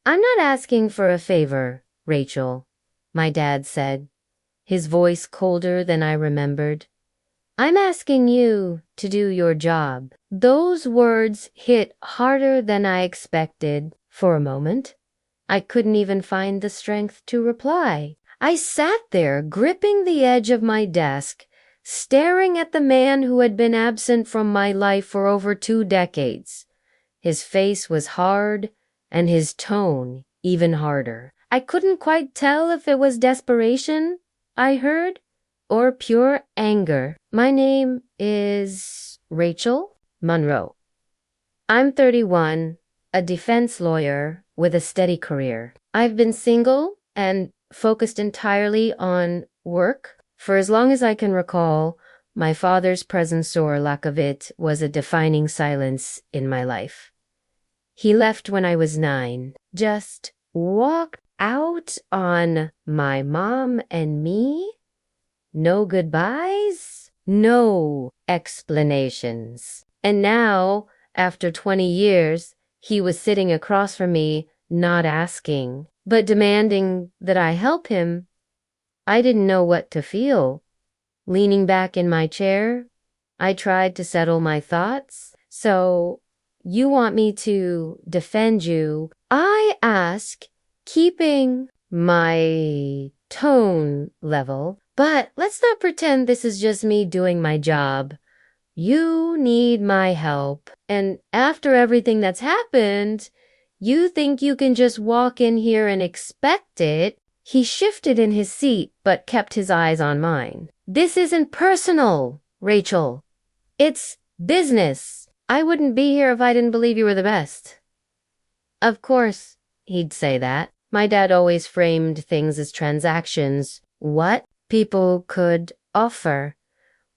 I'm not asking for a favor, Rachel, my dad said, his voice colder than I remembered. I'm asking you to do your job. Those words hit harder than I expected. For a moment, I couldn't even find the strength to reply. I sat there, gripping the edge of my desk, staring at the man who had been absent from my life for over 2 decades. His face was hard, and his tone even harder. I couldn't quite tell if it was desperation I heard or pure anger. My name is Rachel Monroe. I'm 31, a defense lawyer with a steady career. I've been single and focused entirely on work for as long as I can recall. My father's presence or lack of it was a defining silence in my life. He left when I was 9, just walked out on my mom and me. No goodbyes, no explanations. And now, after 20 years, he was sitting across from me, not asking, but demanding that I help him. I didn't know what to feel. Leaning back in my chair, I tried to settle my thoughts. So, you want me to defend you? I ask, keeping my tone level. But let's not pretend this is just me doing my job. You need my help. And after everything that's happened, you think you can just walk in here and expect it? He shifted in his seat, but kept his eyes on mine. This isn't personal, Rachel. It's business. I wouldn't be here if I didn't believe you were the best. Of course, he'd say that. My dad always framed things as transactions. What people could offer,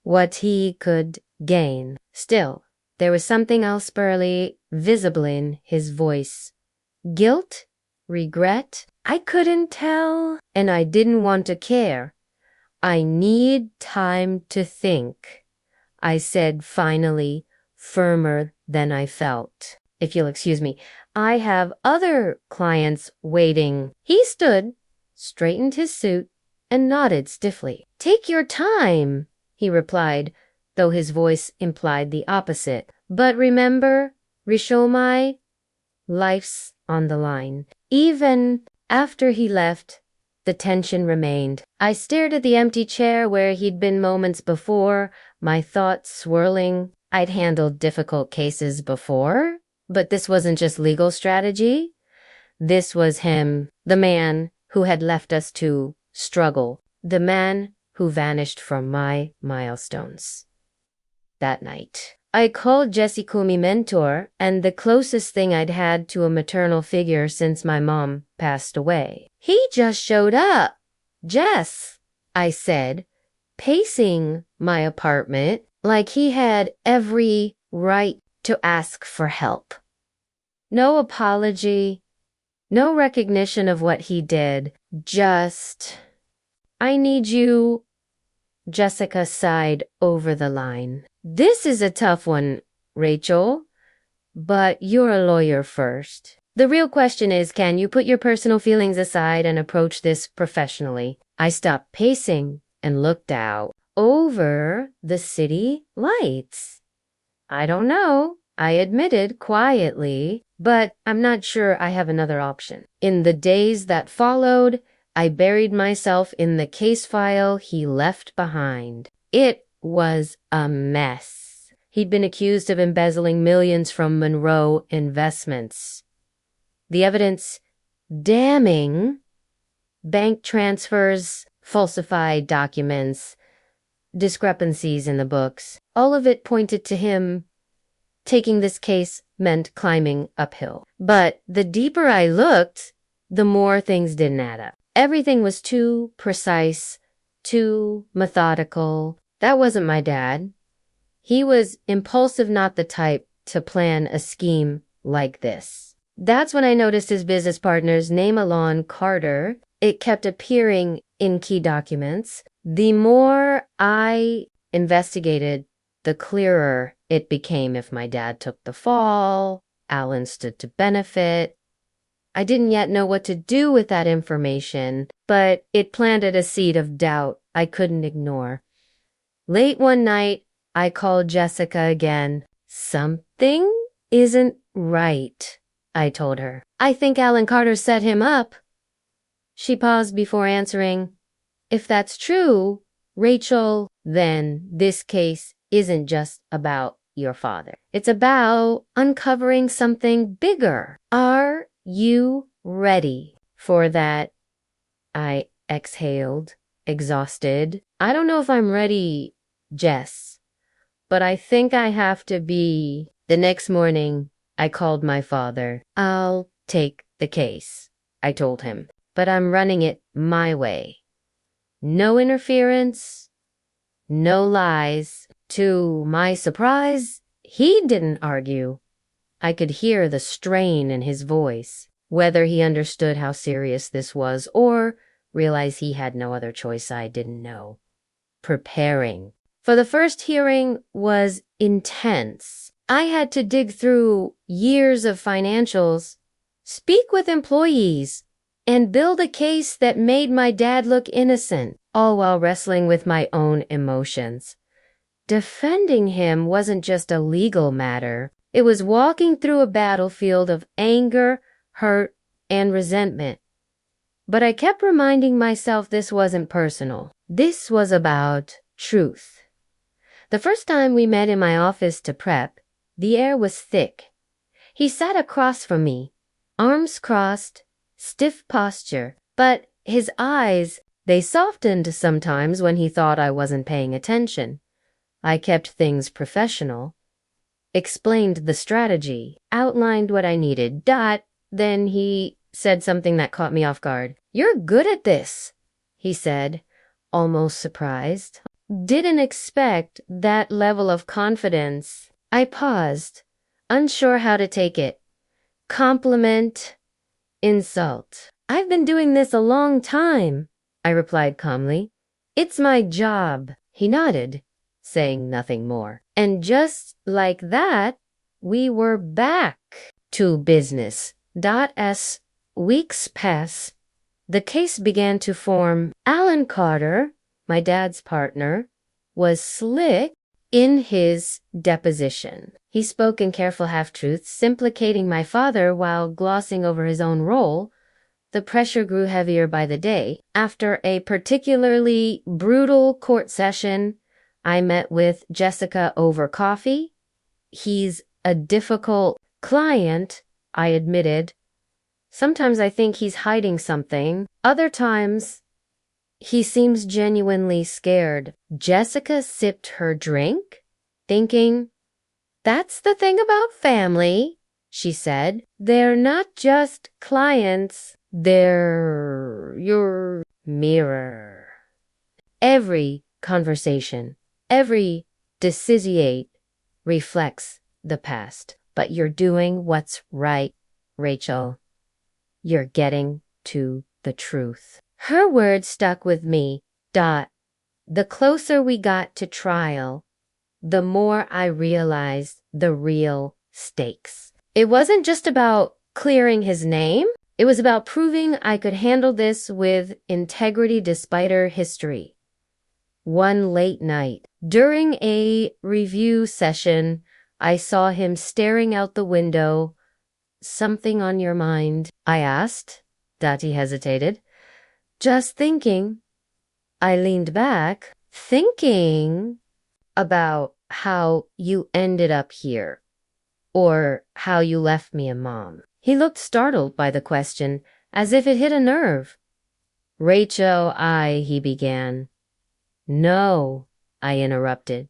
what he could gain. Still, there was something else barely visible in his voice. Guilt? Regret? I couldn't tell, and I didn't want to care. I need time to think, I said finally, firmer than I felt. If you'll excuse me, I have other clients waiting. He stood, straightened his suit, and nodded stiffly. Take your time, he replied, though his voice implied the opposite. But remember, Rishomai, life's on the line. Even after he left, the tension remained. I stared at the empty chair where he'd been moments before, my thoughts swirling. I'd handled difficult cases before, but this wasn't just legal strategy. This was him, the man who had left us to struggle, the man who vanished from my milestones. That night, I called Jesse Kumi mentor and the closest thing I'd had to a maternal figure since my mom passed away. He just showed up. Jess, I said, pacing my apartment like he had every right to ask for help. No apology, no recognition of what he did, just, I need you. Jessica sighed over the line. This is a tough one, Rachel, but you're a lawyer first. The real question is, can you put your personal feelings aside and approach this professionally? I stopped pacing and looked out over the city lights. I don't know, I admitted quietly, but I'm not sure I have another option. In the days that followed, I buried myself in the case file he left behind. It was a mess. He'd been accused of embezzling millions from Monroe Investments. The evidence damning: bank transfers, falsified documents, discrepancies in the books. All of it pointed to him. Taking this case meant climbing uphill. But the deeper I looked, the more things didn't add up. Everything was too precise, too methodical. That wasn't my dad. He was impulsive, not the type to plan a scheme like this. That's when I noticed his business partner's name, Alon Carter. It kept appearing in key documents. The more I investigated, the clearer it became. If my dad took the fall, Alan stood to benefit. I didn't yet know what to do with that information, but it planted a seed of doubt I couldn't ignore. Late one night, I called Jessica again. Something isn't right, I told her. I think Alan Carter set him up. She paused before answering. If that's true, Rachel, then this case isn't just about your father. It's about uncovering something bigger. Are you ready for that? I exhaled, exhausted. I don't know if I'm ready, Jess, but I think I have to be. The next morning, I called my father. I'll take the case, I told him, but I'm running it my way. No interference, no lies. To my surprise, he didn't argue. I could hear the strain in his voice, whether he understood how serious this was or realized he had no other choice I didn't know. Preparing for the first hearing was intense. I had to dig through years of financials, speak with employees, and build a case that made my dad look innocent, all while wrestling with my own emotions. Defending him wasn't just a legal matter. It was walking through a battlefield of anger, hurt, and resentment. But I kept reminding myself this wasn't personal. This was about truth. The first time we met in my office to prep, the air was thick. He sat across from me, arms crossed, stiff posture, but his eyes, they softened sometimes when he thought I wasn't paying attention. I kept things professional, explained the strategy, outlined what I needed. Then he said something that caught me off guard. You're good at this, he said, almost surprised. Didn't expect that level of confidence. I paused, unsure how to take it. Compliment, insult. I've been doing this a long time, I replied calmly. It's my job. He nodded, saying nothing more. And just like that, we were back to business. As weeks passed, the case began to form. Alan Carter, my dad's partner, was slick in his deposition. He spoke in careful half-truths, implicating my father while glossing over his own role. The pressure grew heavier by the day. After a particularly brutal court session, I met with Jessica over coffee. He's a difficult client, I admitted. Sometimes I think he's hiding something. Other times, he seems genuinely scared. Jessica sipped her drink, thinking, that's the thing about family, she said. They're not just clients, they're your mirror. Every conversation, every dissociate reflects the past. But you're doing what's right, Rachel. You're getting to the truth. Her words stuck with me. The closer we got to trial, the more I realized the real stakes. It wasn't just about clearing his name. It was about proving I could handle this with integrity despite her history. One late night, during a review session, I saw him staring out the window. Something on your mind? I asked. He hesitated. Just thinking. I leaned back, thinking about how you ended up here, or how you left me a mom. He looked startled by the question, as if it hit a nerve. Rachel, he began. No, I interrupted.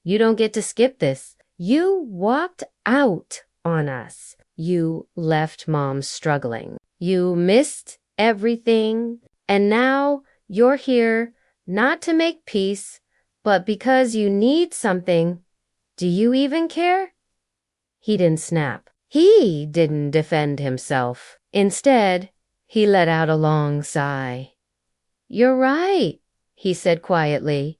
You don't get to skip this. You walked out on us. You left mom struggling. You missed everything, and now you're here not to make peace, but because you need something. Do you even care? He didn't snap. He didn't defend himself. Instead, he let out a long sigh. You're right, he said quietly.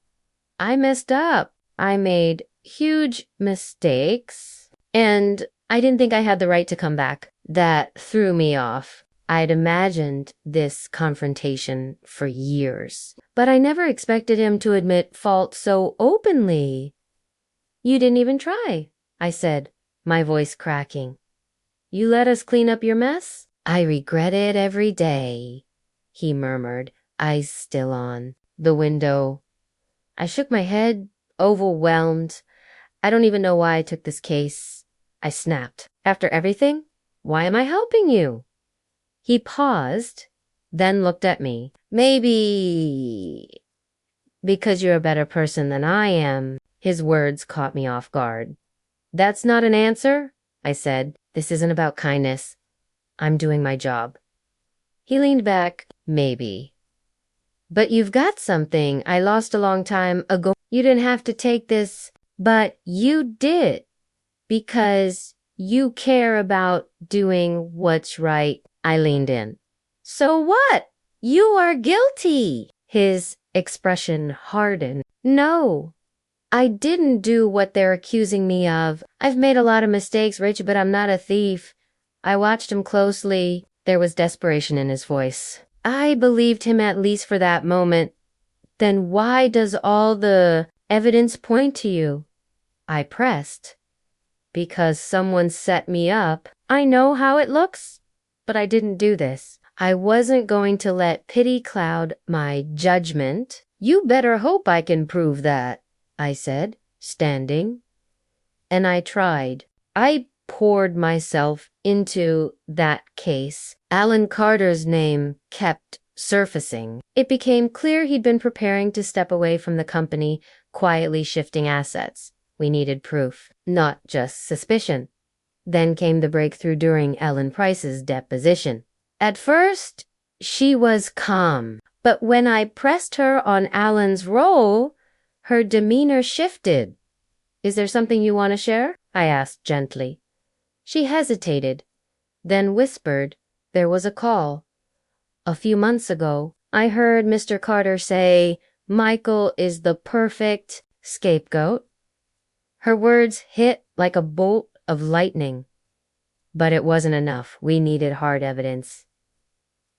I messed up. I made huge mistakes, and I didn't think I had the right to come back. That threw me off. I'd imagined this confrontation for years, but I never expected him to admit fault so openly. You didn't even try, I said, my voice cracking. You let us clean up your mess? I regret it every day, he murmured, eyes still on the window. I shook my head, overwhelmed. I don't even know why I took this case. I snapped. After everything? Why am I helping you? He paused, then looked at me. Maybe because you're a better person than I am. His words caught me off guard. That's not an answer, I said. This isn't about kindness. I'm doing my job. He leaned back. Maybe. But you've got something I lost a long time ago. You didn't have to take this, but you did. Because you care about doing what's right. I leaned in. So what? You are guilty. His expression hardened. No, I didn't do what they're accusing me of. I've made a lot of mistakes, Rich, but I'm not a thief. I watched him closely. There was desperation in his voice. I believed him at least for that moment. Then why does all the evidence point to you? I pressed. Because someone set me up. I know how it looks, but I didn't do this. I wasn't going to let pity cloud my judgment. You better hope I can prove that, I said, standing. And I tried. I poured myself into that case. Alan Carter's name kept surfacing. It became clear he'd been preparing to step away from the company, quietly shifting assets. We needed proof, not just suspicion. Then came the breakthrough during Ellen Price's deposition. At first, she was calm, but when I pressed her on Alan's role, her demeanor shifted. Is there something you want to share? I asked gently. She hesitated, then whispered, there was a call. A few months ago, I heard Mr. Carter say, Michael is the perfect scapegoat. Her words hit like a bolt of lightning. But it wasn't enough. We needed hard evidence.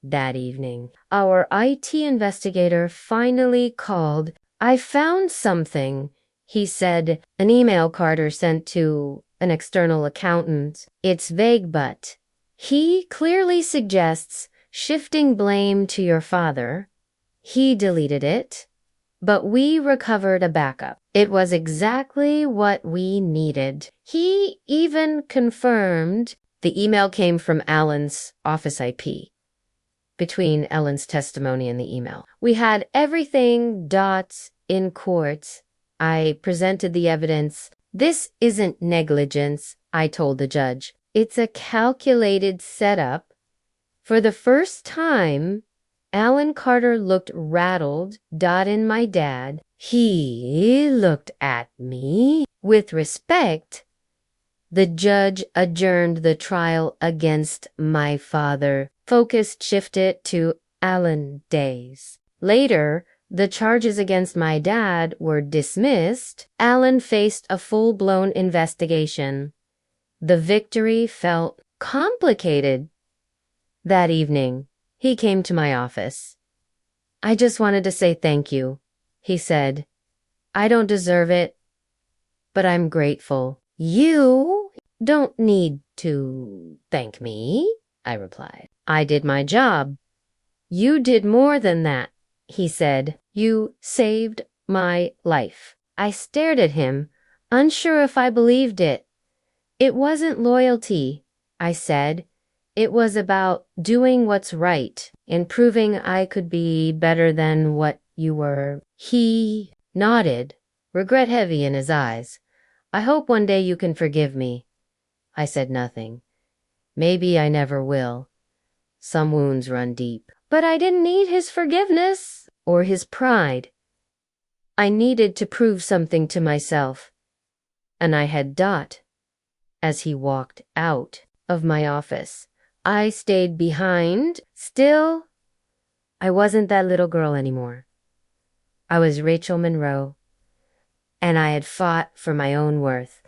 That evening, our IT investigator finally called. I found something, he said, an email Carter sent to an external accountant. It's vague, but he clearly suggests shifting blame to your father. He deleted it, but we recovered a backup. It was exactly what we needed. He even confirmed the email came from Alan's office IP. Between Ellen's testimony and the email, we had everything dots in court. I presented the evidence. This isn't negligence, I told the judge. It's a calculated setup. For the first time, Alan Carter looked rattled. Dot and my dad. He looked at me with respect. The judge adjourned the trial against my father. Focus shifted to Alan days. Later, the charges against my dad were dismissed. Alan faced a full-blown investigation. The victory felt complicated. That evening, he came to my office. I just wanted to say thank you, he said. I don't deserve it, but I'm grateful. You don't need to thank me, I replied. I did my job. You did more than that, he said. You saved my life. I stared at him, unsure if I believed it. It wasn't loyalty, I said. It was about doing what's right and proving I could be better than what you were. He nodded, regret heavy in his eyes. I hope one day you can forgive me. I said nothing. Maybe I never will. Some wounds run deep. But I didn't need his forgiveness or his pride. I needed to prove something to myself. And I had Dot. As he walked out of my office, I stayed behind. Still, I wasn't that little girl anymore. I was Rachel Monroe, and I had fought for my own worth.